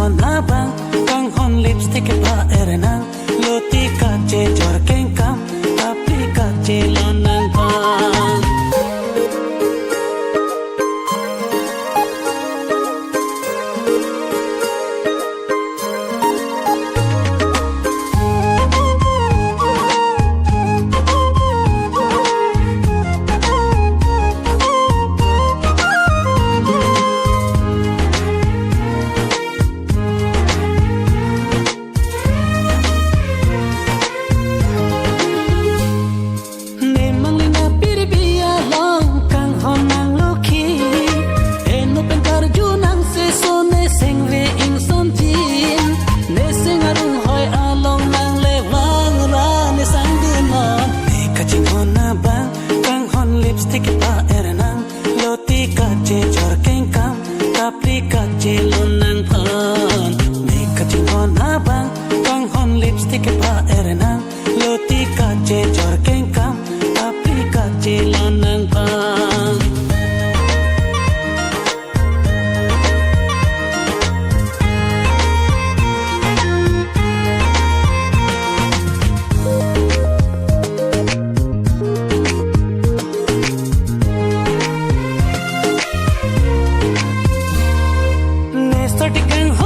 hona bang kang hon lipstick pa erenang loti kace jor kengkam tapi kace lonang bang lipstick pa erenang loti kace jor kengkam tapi kace lonang pon me kacing hona bang kang hon lipstick pa erenang loti kace jor kengkam tapi kace lonang pon Kang